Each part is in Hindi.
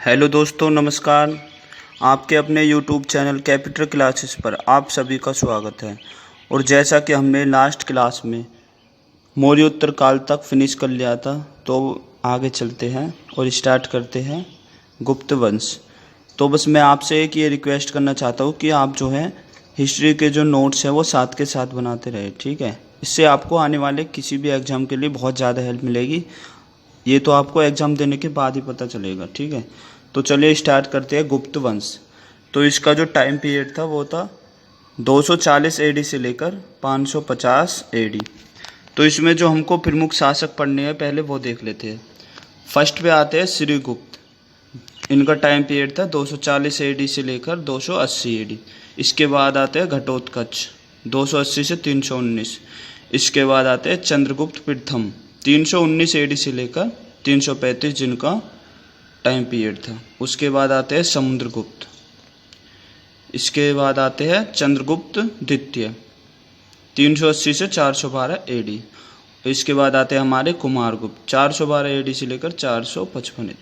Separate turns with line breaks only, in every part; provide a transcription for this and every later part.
हेलो दोस्तों, नमस्कार। आपके अपने यूट्यूब चैनल कैपिटल क्लासेस पर आप सभी का स्वागत है। और जैसा कि हमने लास्ट क्लास में मौर्योत्तर काल तक फिनिश कर लिया था, तो आगे चलते हैं और स्टार्ट करते हैं गुप्त वंश। तो बस मैं आपसे एक ये रिक्वेस्ट करना चाहता हूँ कि आप जो है हिस्ट्री के जो नोट्स हैं वो साथ के साथ बनाते रहे, ठीक है। इससे आपको आने वाले किसी भी एग्ज़ाम के लिए बहुत ज़्यादा हेल्प मिलेगी। ये तो आपको एग्ज़ाम देने के बाद ही पता चलेगा, ठीक है। तो चलिए स्टार्ट करते हैं गुप्त वंश। तो इसका जो टाइम पीरियड था वो था 240 एडी से लेकर 550 एडी। तो इसमें जो हमको प्रमुख शासक पढ़ने हैं पहले वो देख लेते हैं। फर्स्ट पे आते हैं श्रीगुप्त। इनका टाइम पीरियड था 240 एडी से लेकर 280 एडी। इसके बाद आते हैं घटोत्कच 280 से 319। इसके बाद आते हैं चंद्रगुप्त प्रथम 319 एडी से लेकर 335, जिनका टाइम पीरियड था। उसके बाद आते हैं समुद्रगुप्त। इसके बाद आते हैं चंद्रगुप्त द्वितीय 380 से 412 एडी। इसके बाद आते हैं हमारे कुमारगुप्त 412 एडी से लेकर 455।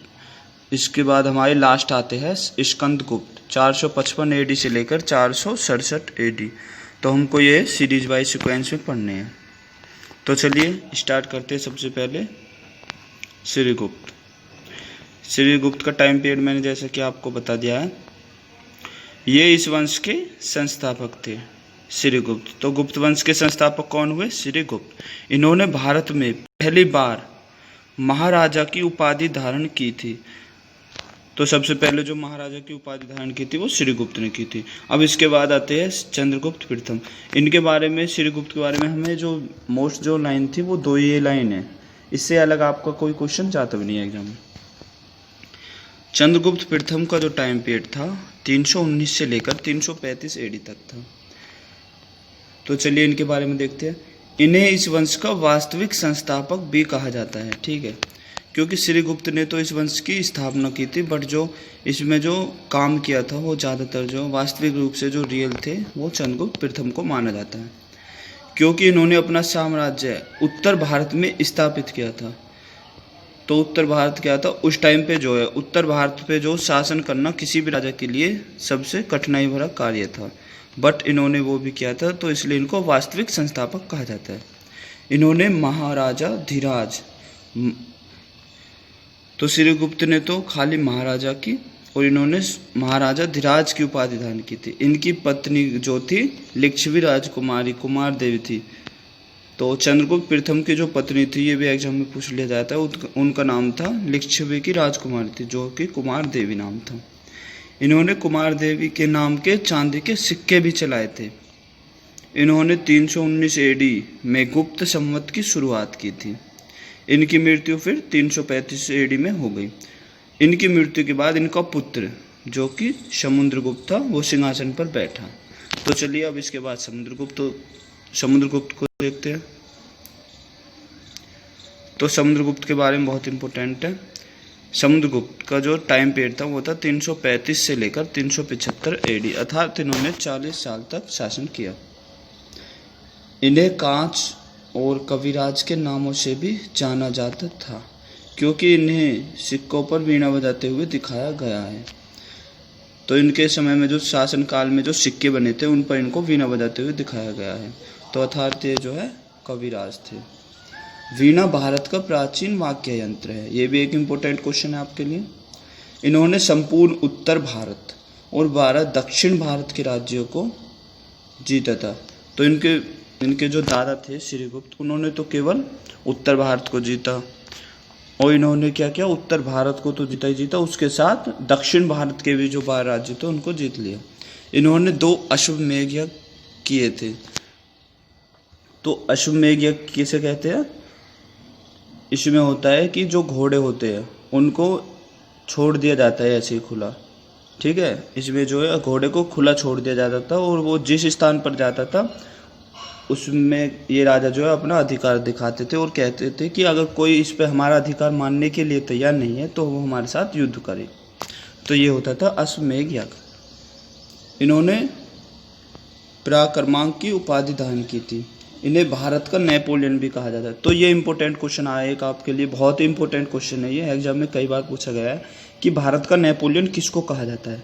इसके बाद हमारे लास्ट आते हैं स्कंदगुप्त 455 एडी से लेकर 467 एडी। तो हमको ये सीरीज वाइज सिक्वेंस में पढ़ने हैं। तो चलिए स्टार्ट करते हैं। सबसे पहले श्रीगुप्त। श्रीगुप्त का टाइम पीरियड मैंने जैसे कि आपको बता दिया है। ये इस वंश के संस्थापक थे, श्रीगुप्त। तो गुप्त वंश के संस्थापक कौन हुए? श्रीगुप्त। इन्होंने भारत में पहली बार महाराजा की उपाधि धारण की थी। तो सबसे पहले जो महाराजा की उपाधि धारण की थी वो श्रीगुप्त ने की थी। अब इसके बाद आते हैं चंद्रगुप्त प्रथम। इनके बारे में, श्रीगुप्त के बारे में हमें जो मोस्ट जो लाइन थी वो दो ये लाइन है। इससे अलग आपका कोई क्वेश्चन जाता भी नहीं है एग्जाम में। चंद्रगुप्त प्रथम का जो टाइम पीरियड था 319 से लेकर 335 एडी तक था। तो चलिए इनके बारे में देखते हैं। इन्हें इस वंश का वास्तविक संस्थापक भी कहा जाता है, ठीक है, क्योंकि श्रीगुप्त ने तो इस वंश की स्थापना की थी, बट जो इसमें जो काम किया था वो ज़्यादातर जो वास्तविक रूप से जो रियल थे वो चंद्रगुप्त प्रथम को माना जाता है, क्योंकि इन्होंने अपना साम्राज्य उत्तर भारत में स्थापित किया था। तो उत्तर भारत क्या था उस टाइम पे, जो है उत्तर भारत पे जो शासन करना किसी भी राजा के लिए सबसे कठिनाई भरा कार्य था, बट इन्होंने वो भी किया था, तो इसलिए इनको वास्तविक संस्थापक कहा जाता है। इन्होंने महाराजा धीराज, तो श्रीगुप्त ने तो खाली महाराजा की और इन्होंने महाराजा धीराज की उपाधि धारण की थी। इनकी पत्नी जो थी लिच्छवी राजकुमारी कुमार देवी थी। तो चंद्रगुप्त प्रथम की जो पत्नी थी, ये भी एग्जाम में पूछ लिया जाता है, उनका नाम था लिच्छवी की राजकुमारी थी, जो कि कुमार देवी नाम था। इन्होंने कुमार देवी के नाम के चांदी के सिक्के भी चलाए थे। इन्होंने 319 एडी में गुप्त संवत की शुरुआत की थी। इनकी मृत्यु फिर 335 एडी में हो गई। इनकी मृत्यु के बाद इनका पुत्र जो कि समुद्रगुप्त था वो सिंहासन पर बैठा। तो चलिए अब इसके बाद समुद्रगुप्त को देखते हैं। तो समुद्रगुप्त के बारे में बहुत इंपॉर्टेंट है। समुद्रगुप्त का जो टाइम पीरियड था वो था 335 से लेकर 375 एडी, अर्थात इन्होंने 40 साल तक शासन किया। इन्हें कांच और कविराज के नामों से भी जाना जाता था, क्योंकि इन्हें सिक्कों पर वीणा बजाते हुए दिखाया गया है। तो इनके समय में जो शासन काल में जो सिक्के बने थे उन पर इनको वीणा बजाते हुए दिखाया गया है। तो अर्थात ये जो है कविराज थे। वीणा भारत का प्राचीन वाद्य यंत्र है, ये भी एक इम्पोर्टेंट क्वेश्चन है आपके लिए। इन्होंने संपूर्ण उत्तर भारत और 12 दक्षिण भारत के राज्यों को जीता था। तो इनके जो दादा थे श्रीगुप्त, उन्होंने तो केवल उत्तर भारत को जीता, और इन्होंने क्या किया, उत्तर भारत को तो जीता ही जीता, उसके साथ दक्षिण भारत के भी जो 12 राज्य थे उनको जीत लिया। इन्होंने 2 अश्वमेध यज्ञ किए थे। तो अश्वमेध यज्ञ किसे कहते हैं? इसमें होता है कि जो घोड़े होते हैं उनको छोड़ दिया जाता है ऐसे ही खुला, ठीक है। इसमें जो है घोड़े को खुला छोड़ दिया जाता था, और वो जिस स्थान पर जाता था उसमें ये राजा जो है अपना अधिकार दिखाते थे और कहते थे कि अगर कोई इस पे हमारा अधिकार मानने के लिए तैयार नहीं है तो वो हमारे साथ युद्ध करे। तो ये होता था अश्वमेध यज्ञ। इन्होंने पराक्रमांक की उपाधि धारण की थी। इन्हें भारत का नेपोलियन भी कहा जाता है। तो ये इंपॉर्टेंट क्वेश्चन आया एक आपके लिए, बहुत ही इंपॉर्टेंट क्वेश्चन है ये, एग्जाम में कई बार पूछा गया है कि भारत का नेपोलियन किसको कहा जाता है।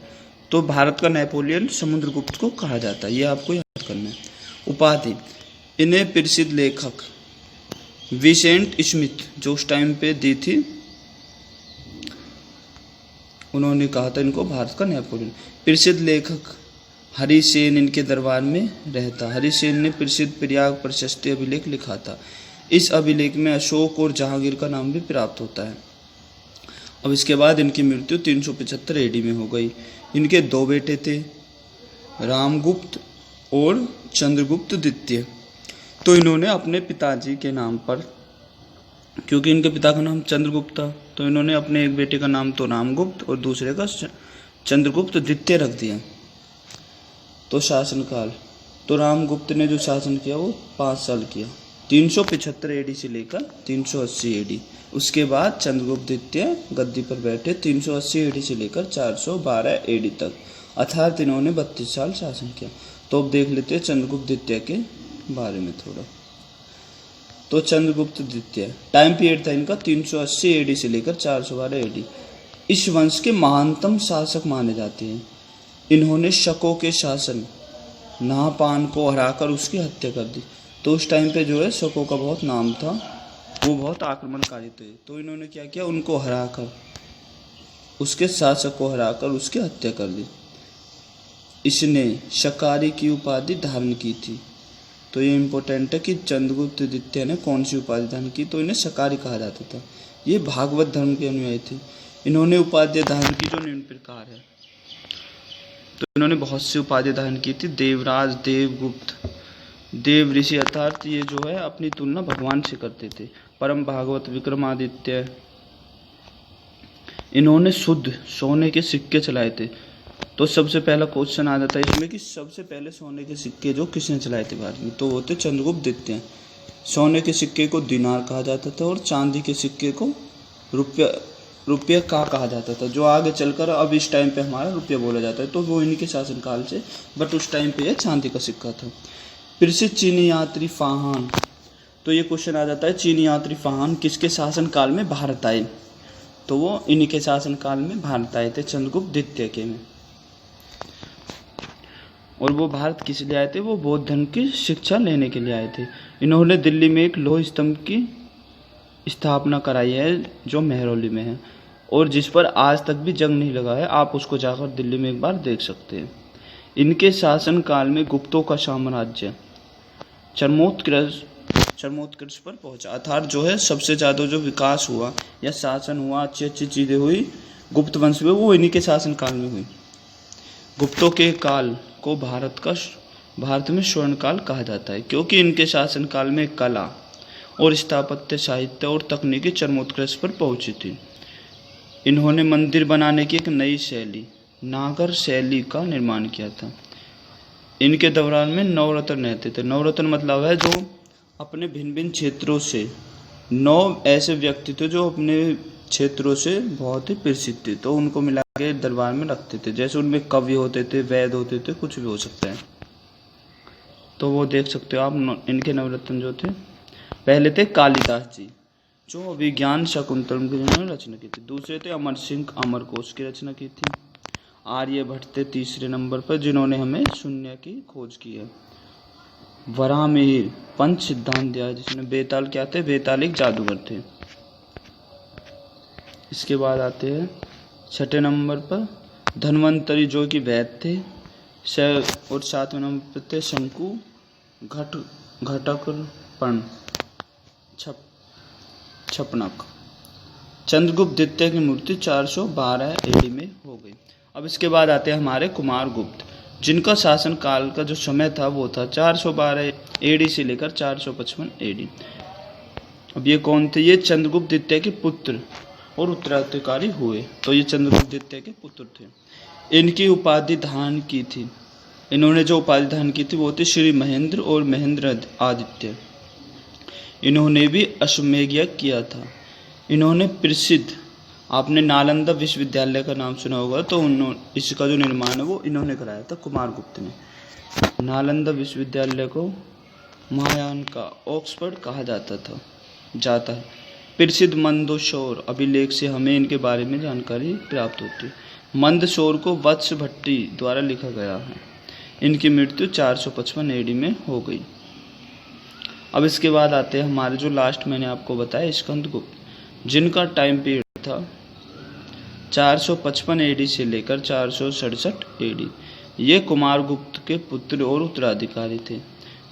तो भारत का नेपोलियन समुद्रगुप्त को कहा जाता है, ये आपको याद करना है। उपाधि, इन्हें प्रसिद्ध लेखक विसेंट स्मिथ जो उस टाइम पे दी थी, उन्होंने कहा था इनको भारत का नेपोलियन। प्रसिद्ध लेखक हरिसेन इनके दरबार में रहता। हरिसेन ने प्रसिद्ध प्रयाग प्रशस्ति अभिलेख लिखा था। इस अभिलेख में अशोक और जहांगीर का नाम भी प्राप्त होता है। अब इसके बाद इनकी मृत्यु 375 AD में हो गई। इनके 2 बेटे थे, रामगुप्त और चंद्रगुप्त द्वितीय। तो इन्होंने अपने पिताजी के नाम पर, क्योंकि इनके पिता का नाम चंद्रगुप्त था, तो इन्होंने अपने एक बेटे का नाम तो रामगुप्त और दूसरे का चंद्रगुप्त द्वितीय रख दिया। तो शासनकाल, तो रामगुप्त ने जो शासन किया वो 5 साल किया, 375 AD से लेकर 380 AD। उसके बाद चंद्रगुप्त द्वितीय गद्दी पर बैठे 380 AD से लेकर 412 AD तक, अर्थात इन्होंने 32 साल शासन किया। तो अब देख लेते हैं चंद्रगुप्त द्वितीय के बारे में थोड़ा। तो चंद्रगुप्त द्वितीय टाइम पीरियड था इनका 380 AD से लेकर 412 AD। इस वंश के महानतम शासक माने जाते हैं। इन्होंने शकों के शासन नाहपान को हराकर उसकी हत्या कर दी। तो उस टाइम पे जो है शकों का बहुत नाम था, वो बहुत आक्रमणकारी थे। तो इन्होंने क्या किया, उनको हराकर, उसके शासक को हराकर उसकी हत्या कर दी। इसने शकारी की उपाधि धारण की थी। तो ये इम्पोर्टेंट है कि चंद्रगुप्त द्वितीय ने कौन सी उपाधि धारण की, तो इन्हें शकारी कहा जाता था। ये भागवत धर्म के अनुयायी थे। इन्होंने उपाधि धारण की जो निम्न प्रकार है। तो इन्होंने बहुत सी उपाधि धारण की थी। देवराज, देवगुप्त, देव ऋषि, अर्थात ये जो है अपनी तुलना भगवान से करते थे। परम भागवत, विक्रमादित्य। इन्होंने शुद्ध सोने के सिक्के चलाए थे। तो सबसे पहला क्वेश्चन आ जाता है इसमें कि सबसे पहले सोने के सिक्के जो किसने चलाए थे भारत में, तो वो थे चंद्रगुप्त द्वितीय। सोने के सिक्के को दिनार कहा जाता था और चांदी के सिक्के को रुपया का कहा जाता था, जो आगे चलकर अब इस टाइम पे हमारा रुपया बोला जाता है। तो वो इन्हीं के शासनकाल से, बट उस टाइम पे ये चांदी का सिक्का था। प्रसिद्ध चीनी यात्री फाहान, तो ये क्वेश्चन आ जाता है चीनी यात्री फाहान किसके शासनकाल में भारत आए, तो वो इन्हीं के शासनकाल में भारत आए थे, चंद्रगुप्त द्वितीय के में। और वो भारत किस लिए आए थे, वो बौद्ध धर्म की शिक्षा लेने के लिए आए थे। इन्होंने दिल्ली में एक लौह स्तंभ की स्थापना कराई है जो महरौली में है और जिस पर आज तक भी जंग नहीं लगा है। आप उसको जाकर दिल्ली में एक बार देख सकते हैं। इनके शासनकाल में गुप्तों का साम्राज्य चरमोत्कर्ष पर पहुंचा, अर्थात जो है सबसे ज़्यादा जो विकास हुआ या शासन हुआ, अच्छी अच्छी चीज़ें हुई गुप्त वंश में, वो इन्हीं के शासनकाल में हुई। गुप्तों के काल को भारत में स्वर्णकाल कहा जाता है, क्योंकि इनके शासनकाल में कला और स्थापत्य, साहित्य और तकनीकी चरमोत्कर्ष पर पहुंची थी। इन्होंने मंदिर बनाने की एक नई शैली, नागर शैली का निर्माण किया था। इनके दौरान में नवरत्न रहते थे। नवरत्न मतलब है जो अपने भिन्न भिन्न क्षेत्रों से 9 ऐसे व्यक्ति थे जो अपने क्षेत्रों से बहुत ही प्रसिद्ध थे, तो उनको मिला के दरबार में रखते थे। जैसे उनमें कवि होते थे, वैद्य होते थे, कुछ भी हो सकता है। तो वो देख सकते हो आप इनके नवरत्न जो थे। पहले थे कालिदास जी जो विज्ञान शाकुंतलम की जिन्होंने रचना की थी। दूसरे थे अमर सिंह, अमरकोश की रचना की थी। आर्यभट्ट थे तीसरे नंबर पर जिन्होंने हमें शून्य की खोज की है। वराहमिहिर पंच सिद्धांत दिया जिसमें बेताल क्या थे, बेताल एक जादूगर थे। इसके बाद आते हैं 6ठे नंबर पर धन्वंतरी जो कि वैद्य थे। और 7वें नंबर पर थे शंकु घटकपर्ण छपनक। चंद्रगुप्त द्वितीय की मृत्यु 412 AD में हो गई। अब इसके बाद आते हैं हमारे कुमारगुप्त, जिनका शासन काल का जो समय था वो था 412 AD से लेकर 455 AD। अब ये कौन थे, ये चंद्रगुप्त द्वितीय के पुत्र और उत्तराधिकारी हुए। तो ये चंद्रगुप्त द्वितीय के पुत्र थे। इनकी उपाधि धारण की थी, इन्होंने जो उपाधि धारण की थी वो थी श्री महेंद्र और महेंद्र आदित्य। इन्होंने भी अश्वमेध यज्ञ किया था। इन्होंने प्रसिद्ध, आपने नालंदा विश्वविद्यालय का नाम सुना होगा, तो इसका जो निर्माण है वो इन्होंने कराया था, कुमारगुप्त ने। नालंदा विश्वविद्यालय को महायान का ऑक्सफोर्ड कहा जाता है। प्रसिद्ध मंदसौर अभिलेख से हमें इनके बारे में जानकारी प्राप्त होती है। मंदसौर को वत्स भट्टी द्वारा लिखा गया है। इनकी मृत्यु 455 AD में हो गई। अब इसके बाद आते हैं हमारे जो लास्ट मैंने आपको बताया स्कंदगुप्त, जिनका टाइम पीरियड था 455 AD से लेकर 467 AD। ये कुमारगुप्त के पुत्र और उत्तराधिकारी थे।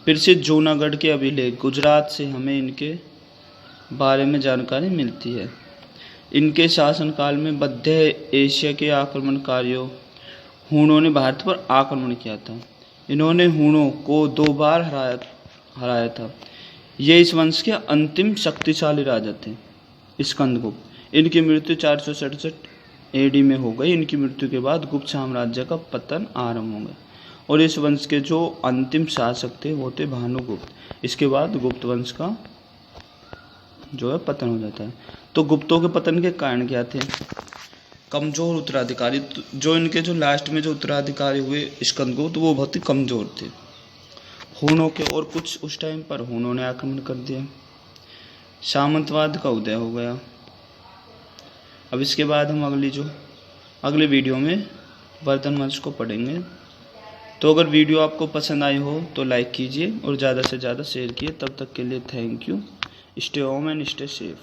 प्रसिद्ध जूनागढ़ के अभिलेख गुजरात से हमें इनके बारे में जानकारी मिलती है। इनके शासनकाल में मध्य एशिया के आक्रमणकारियों हूणों ने भारत पर आक्रमण किया था। इन्होंने हूणों को 2 बार हराया था। ये इस वंश के अंतिम शक्तिशाली राजा थे। स्कंदगुप्त, इनकी मृत्यु 467 AD में हो गई। इनकी मृत्यु के बाद गुप्त साम्राज्य का पतन आरंभ हो गया और इस वंश के जो अंतिम शासक थे वो थे भानुगुप्त। इसके बाद गुप्त वंश का जो है पतन हो जाता है। तो गुप्तों के पतन के कारण क्या थे? कमजोर उत्तराधिकारी। जो इनके जो लास्ट में जो उत्तराधिकारी हुए स्कंदगुप्त, वो बहुत ही कमजोर थे। हूणों के और कुछ उस टाइम पर हूणों ने आक्रमण कर दिया। सामंतवाद का उदय हो गया। अब इसके बाद हम अगले वीडियो में वर्धन वंश को पढ़ेंगे। तो अगर वीडियो आपको पसंद आई हो तो लाइक कीजिए और ज़्यादा से ज़्यादा शेयर कीजिए। तब तक के लिए thank you. Stay home and stay safe.